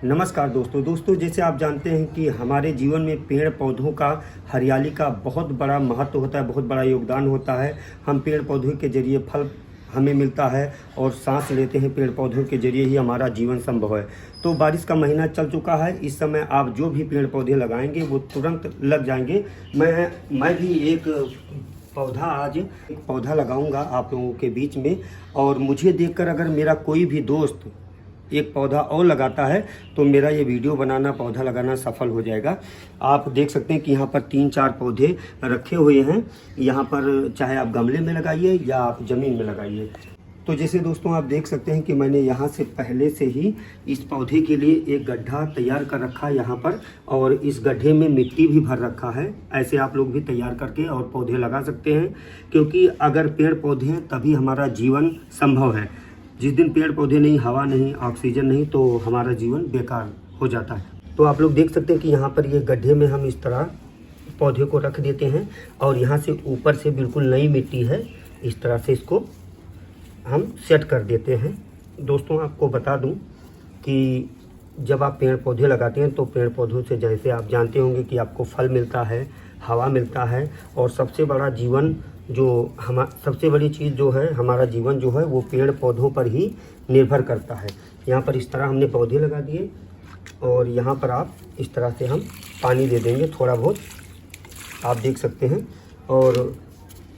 नमस्कार दोस्तों जैसे आप जानते हैं कि हमारे जीवन में पेड़ पौधों का हरियाली का बहुत बड़ा महत्व होता है, बहुत बड़ा योगदान होता है। हम पेड़ पौधों के ज़रिए फल हमें मिलता है और सांस लेते हैं। पेड़ पौधों के ज़रिए ही हमारा जीवन संभव है। तो बारिश का महीना चल चुका है। इस समय आप जो भी पेड़ पौधे लगाएंगे वो तुरंत लग जाएंगे। मैं भी एक पौधा लगाऊंगा आप लोगों के बीच में, और मुझे देखकर अगर मेरा कोई भी दोस्त एक पौधा और लगाता है तो मेरा ये वीडियो बनाना, पौधा लगाना सफल हो जाएगा। आप देख सकते हैं कि यहाँ पर 3-4 पौधे रखे हुए हैं। यहाँ पर चाहे आप गमले में लगाइए या आप ज़मीन में लगाइए। तो जैसे दोस्तों आप देख सकते हैं कि मैंने यहाँ से पहले से ही इस पौधे के लिए एक गड्ढा तैयार कर रखा है यहाँ पर, और इस गड्ढे में मिट्टी भी भर रखा है। ऐसे आप लोग भी तैयार करके और पौधे लगा सकते हैं, क्योंकि अगर पेड़ पौधे हैं तभी हमारा जीवन संभव है। जिस दिन पेड़ पौधे नहीं, हवा नहीं, ऑक्सीजन नहीं, तो हमारा जीवन बेकार हो जाता है। तो आप लोग देख सकते हैं कि यहाँ पर ये गड्ढे में हम इस तरह पौधे को रख देते हैं, और यहाँ से ऊपर से बिल्कुल नई मिट्टी है, इस तरह से इसको हम सेट कर देते हैं। दोस्तों आपको बता दूं कि जब आप पेड़ पौधे लगाते हैं तो पेड़ पौधों से जैसे आप जानते होंगे कि आपको फल मिलता है, हवा मिलता है, और सबसे बड़ा जीवन सबसे बड़ी चीज़ जो है, हमारा जीवन जो है वो पेड़ पौधों पर ही निर्भर करता है। यहाँ पर इस तरह हमने पौधे लगा दिए, और यहाँ पर आप इस तरह से हम पानी दे देंगे थोड़ा बहुत, आप देख सकते हैं। और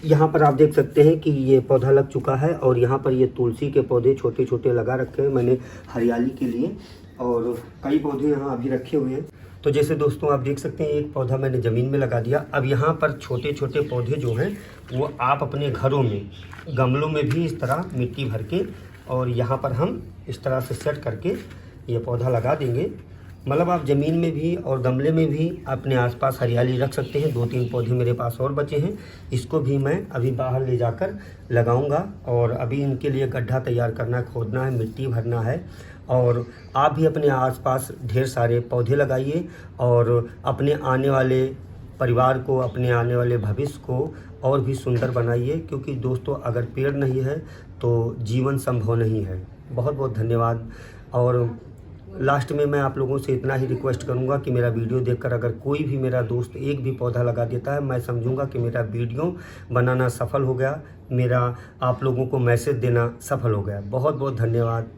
यहाँ पर आप देख सकते हैं कि ये पौधा लग चुका है, और यहाँ पर ये तुलसी के पौधे छोटे छोटे लगा रखे हैं मैंने हरियाली के लिए, और कई पौधे यहाँ अभी रखे हुए हैं। तो जैसे दोस्तों आप देख सकते हैं एक पौधा मैंने ज़मीन में लगा दिया। अब यहाँ पर छोटे छोटे पौधे जो हैं वो आप अपने घरों में गमलों में भी इस तरह मिट्टी भर के, और यहाँ पर हम इस तरह से सेट करके ये पौधा लगा देंगे। मतलब आप ज़मीन में भी और गमले में भी अपने आसपास हरियाली रख सकते हैं। 2-3 पौधे मेरे पास और बचे हैं, इसको भी मैं अभी बाहर ले जाकर लगाऊंगा। और अभी इनके लिए गड्ढा तैयार करना, खोदना है, मिट्टी भरना है। और आप भी अपने आसपास ढेर सारे पौधे लगाइए, और अपने आने वाले परिवार को, अपने आने वाले भविष्य को और भी सुंदर बनाइए, क्योंकि दोस्तों अगर पेड़ नहीं है तो जीवन संभव नहीं है। बहुत बहुत धन्यवाद। और लास्ट में मैं आप लोगों से इतना ही रिक्वेस्ट करूंगा कि मेरा वीडियो देखकर अगर कोई भी मेरा दोस्त एक भी पौधा लगा देता है, मैं समझूंगा कि मेरा वीडियो बनाना सफल हो गया, मेरा आप लोगों को मैसेज देना सफल हो गया। बहुत बहुत धन्यवाद।